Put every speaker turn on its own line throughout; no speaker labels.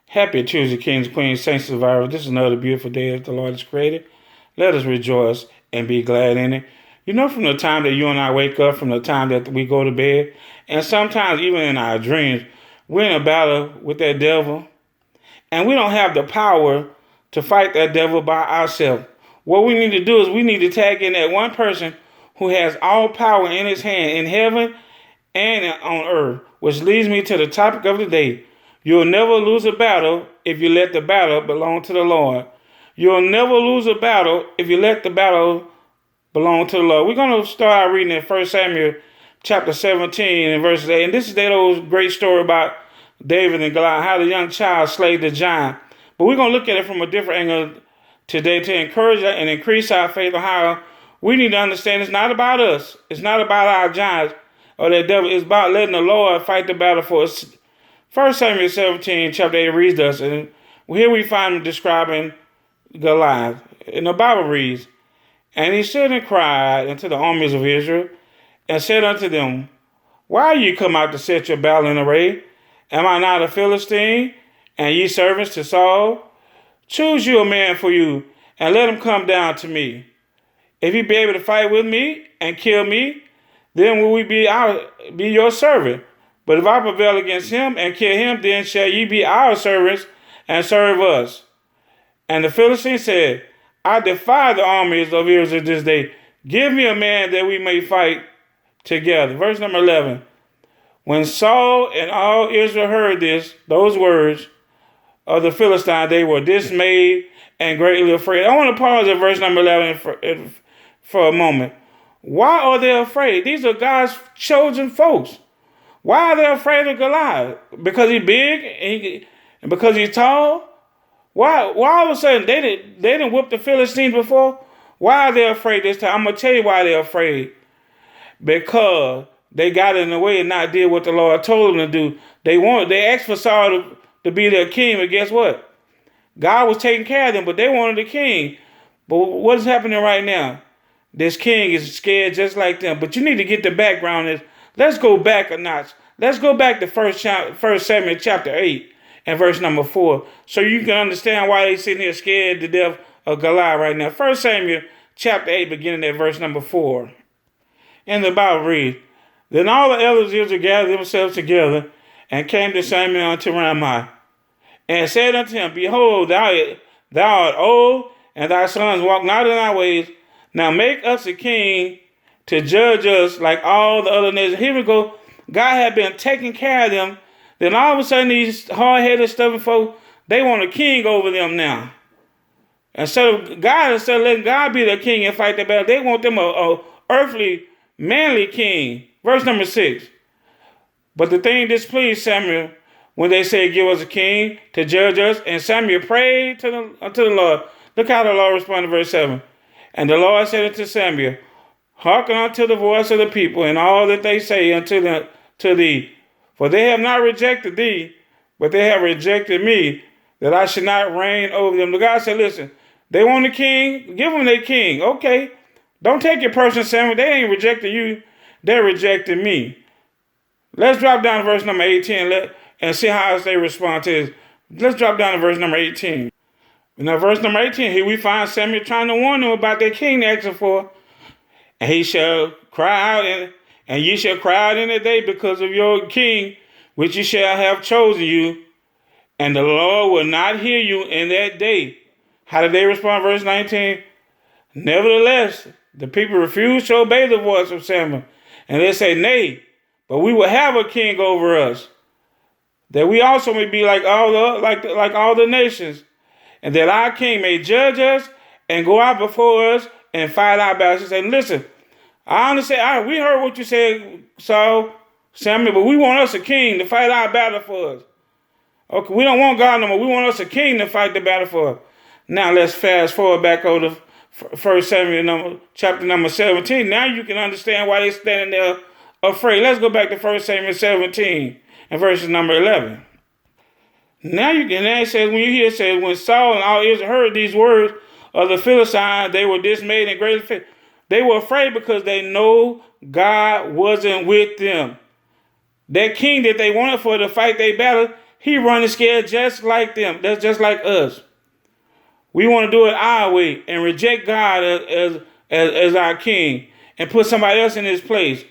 Happy Tuesday, kings, queens, saints, survivors. This is another beautiful day that the Lord has created. Let us rejoice and be glad in it. You know, from the time that you and I wake up, from the time that we go to bed, and sometimes even in our dreams, we're in a battle with that devil, and we don't have the power to fight that devil by ourselves. What we need to do is we need to tag in that one person who has all power in his hand in heaven and on earth, which leads me to the topic of the day. You'll never lose a battle if you let the battle belong to the Lord. You'll never lose a battle if you let the battle belong to the Lord. We're going to start reading in 1 Samuel chapter 17 and verses 8. And this is that old great story about David and Goliath, how the young child slayed the giant. But we're going to look at it from a different angle today to encourage and increase our faith on how we need to understand it's not about us. It's not about our giants or the devil. It's about letting the Lord fight the battle for us. 1 Samuel 17, chapter 8 reads us, and here we find him describing Goliath. And the Bible reads, "And he stood and cried unto the armies of Israel, and said unto them, Why are ye come out to set your battle in array? Am I not a Philistine, and ye servants to Saul? Choose you a man for you, and let him come down to me. If he be able to fight with me and kill me, then will we be your servant. But if I prevail against him and kill him, then shall ye be our servants and serve us." And the Philistine said, "I defy the armies of Israel this day. Give me a man that we may fight together." Verse number 11. When Saul and all Israel heard those words of the Philistine, they were dismayed and greatly afraid. I want to pause at verse number 11 for a moment. Why are they afraid? These are God's chosen folks. Why are they afraid of Goliath? Because he's big and because he's tall? Why all of a sudden they didn't whoop the Philistines before? Why are they afraid this time? I'm going to tell you why they're afraid. Because they got in the way and not did what the Lord told them to do. They asked for Saul to be their king, but guess what? God was taking care of them, but they wanted a king. But what is happening right now? This king is scared just like them. But you need to get the background. Let's go back a notch. Let's go back to 1 Samuel chapter 8 and verse number 4, so you can understand why they're sitting here scared to death of Goliath right now. 1 Samuel chapter 8, beginning at verse number 4. And the Bible reads, "Then all the elders of Israel gathered themselves together and came to Samuel unto Ramah, and said unto him, Behold, thou art old, and thy sons walk not in thy ways. Now make us a king to judge us like all the other nations." Here we go. God had been taking care of them. Then all of a sudden, these hard-headed, stubborn folk, they want a king over them now. Instead of letting God be their king and fight the battle, they want them a earthly, manly king. Verse number 6. "But the thing displeased Samuel when they said, Give us a king to judge us. And Samuel prayed unto the Lord." Look how the Lord responded, verse 7. "And the Lord said unto Samuel, Hearken unto the voice of the people, and all that they say to thee. For they have not rejected thee, but they have rejected me, that I should not reign over them." The God said, listen, they want a king, give them their king. Okay, don't take it personal, Samuel. They ain't rejecting you, they're rejecting me. Let's drop down to verse number 18 and see how they respond to this. Let's drop down to verse number 18. Now, verse number 18, here we find Samuel trying to warn them about their king they're asking for. "And he shall cry out, and ye shall cry out in the day because of your king, which ye shall have chosen you. And the Lord will not hear you in that day." How did they respond? Verse 19. "Nevertheless, the people refused to obey the voice of Samuel. And they say, Nay, but we will have a king over us, that we also may be like all the nations, and that our king may judge us and go out before us and fight our battles." He said, listen, I understand. We heard what you said, Samuel, but we want us a king to fight our battle for us. Okay, we don't want God no more. We want us a king to fight the battle for us. Now let's fast forward back over to 1 Samuel chapter number 17. Now you can understand why they're standing there afraid. Let's go back to 1 Samuel 17 and verses number 11. Now it says, when Saul and all Israel heard these words of the Philistines, they were dismayed and greatly feared. They were afraid because they know God wasn't with them. That king that they wanted for to fight their battle, he running scared just like them. That's just like us. We want to do it our way and reject God as our king and put somebody else in his place.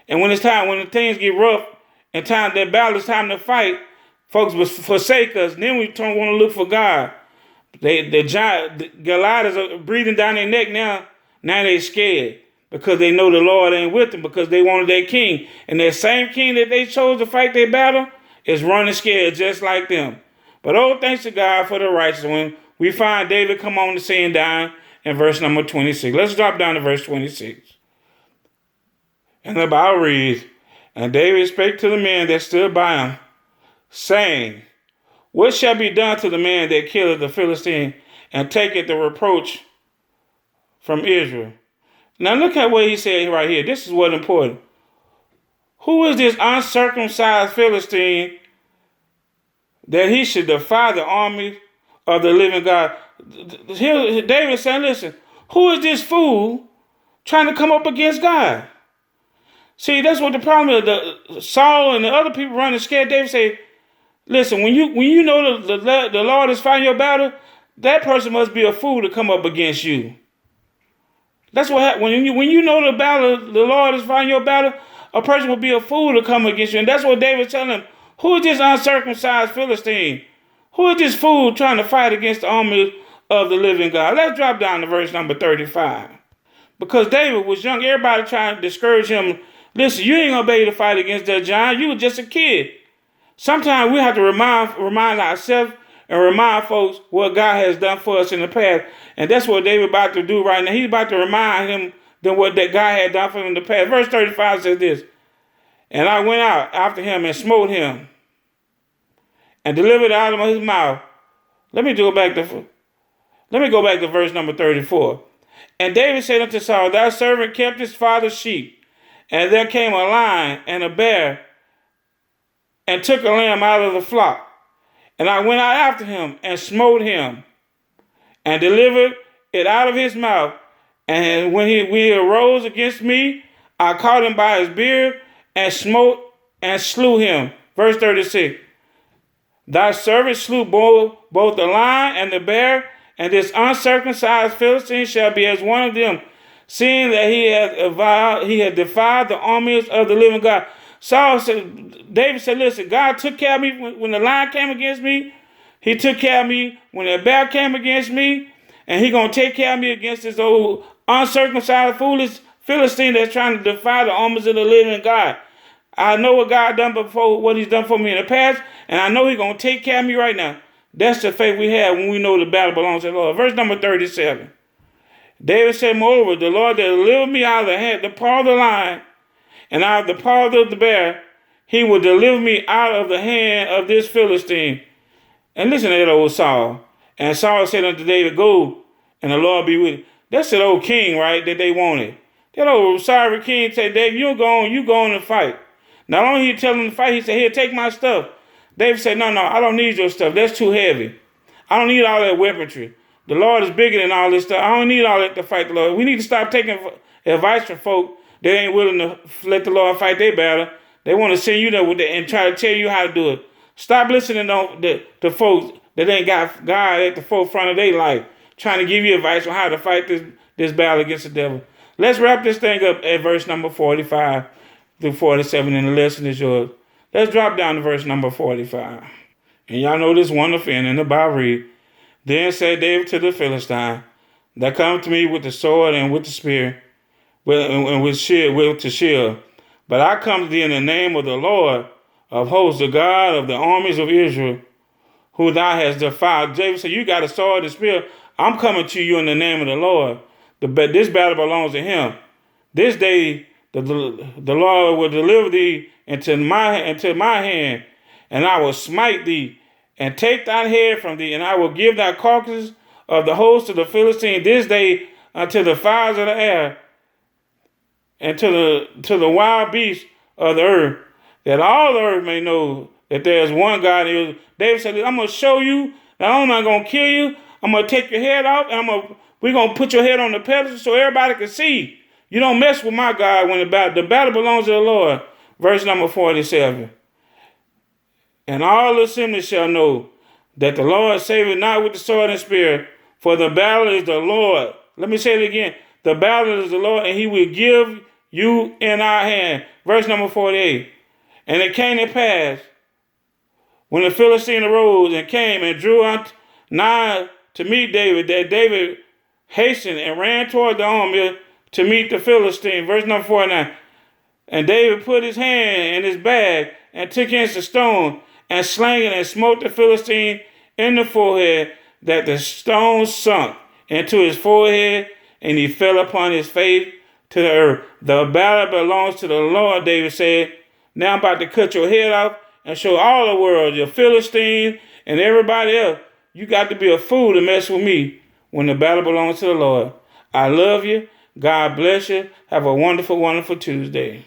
And when it's time, when the things get rough and time that battle is time to fight, folks will forsake us. And then we want to look for God. The giant Goliath is breathing down their neck now. Now they scared because they know the Lord ain't with them because they wanted their king. And that same king that they chose to fight their battle is running scared just like them. But oh, thanks to God for the righteous one. We find David come on the scene down in verse number 26. Let's drop down to verse 26. And the Bible reads, and David spake to the men that stood by him, saying, what shall be done to the man that killeth the Philistine and taketh the reproach from Israel? Now look at what he said right here. This is what's important. Who is this uncircumcised Philistine that he should defy the army of the living God? Here, David said, listen, who is this fool trying to come up against God? See, that's what the problem is. Saul and the other people running scared. David said, listen, when you know the Lord is fighting your battle, that person must be a fool to come up against you. That's what happens. When you know the battle, the Lord is fighting your battle, a person will be a fool to come against you. And that's what David's telling him. Who is this uncircumcised Philistine? Who is this fool trying to fight against the army of the living God? Let's drop down to verse number 35. Because David was young, everybody trying to discourage him. Listen, you ain't gonna be able to fight against that giant. You were just a kid. Sometimes we have to remind ourselves and remind folks what God has done for us in the past. And that's what David about to do right now. He's about to remind them what that God had done for him in the past. Verse 35 says this, and I went out after him and smote him and delivered out of his mouth. Let me go back to verse number 34. And David said unto Saul, thy servant kept his father's sheep, and there came a lion and a bear and took a lamb out of the flock. And I went out after him and smote him and delivered it out of his mouth. And when he arose against me, I caught him by his beard and smote and slew him. Verse 36. Thy servant slew both the lion and the bear, and this uncircumcised Philistine shall be as one of them, seeing that he had defied the armies of the living God. David said, listen, God took care of me when the lion came against me. He took care of me when the bear came against me. And he's going to take care of me against this old uncircumcised, foolish Philistine that's trying to defy the armies of the living God. I know what God done before, what he's done for me in the past, and I know he's going to take care of me right now. That's the faith we have when we know the battle belongs to the Lord. Verse number 37. David said, moreover, the Lord that delivered me out of the hand, the paw of the lion, and out of the paw of the bear, he will deliver me out of the hand of this Philistine. And listen to that old Saul. And Saul said unto David, go, and the Lord be with you. That's that old king, right, that they wanted. That old sorry king said, David, you go on and fight. Not only he tell him to fight, he said, here, take my stuff. David said, no, I don't need your stuff. That's too heavy. I don't need all that weaponry. The Lord is bigger than all this stuff. I don't need all that to fight the Lord. We need to stop taking advice from folk that ain't willing to let the Lord fight their battle. They want to send you there with and try to tell you how to do it. Stop listening to folks that ain't got God at the forefront of their life, trying to give you advice on how to fight this battle against the devil. Let's wrap this thing up at verse number 45 through 47, and the lesson is yours. Let's drop down to verse number 45. And y'all know this wonderful end in the Bible read, then said David to the Philistine, that come to me with the sword and with the spear, and with to shield. But I come to thee in the name of the Lord of hosts, the God of the armies of Israel, who thou hast defied. David said, you got a sword and spear. I'm coming to you in the name of the Lord. This battle belongs to him. This day the Lord will deliver thee into my hand, and I will smite thee and take thine head from thee, and I will give thy carcass of the host of the Philistines this day unto the fowls of the air, and to the wild beasts of the earth, that all the earth may know that there is one God. David said, I'm going to show you, not only am I going to kill you, I'm going to take your head off, and we're going to put your head on the pedestal so everybody can see. You don't mess with my God when the battle belongs to the Lord. Verse number 47. And all the assembly shall know that the Lord saveth not with the sword and spear, for the battle is the Lord. Let me say it again. The battle is the Lord, and he will give you in our hand. Verse number 48. And it came to pass, when the Philistine arose and came and drew nigh to meet David, that David hastened and ran toward the army to meet the Philistine. Verse number 49. And David put his hand in his bag and took hence a stone and slang it and smote the Philistine in the forehead, that the stone sunk into his forehead, and he fell upon his face to the earth. The battle belongs to the Lord, David said. Now I'm about to cut your head off and show all the world, your Philistine and everybody else, you got to be a fool to mess with me when the battle belongs to the Lord. I love you. God bless you. Have a wonderful, wonderful Tuesday.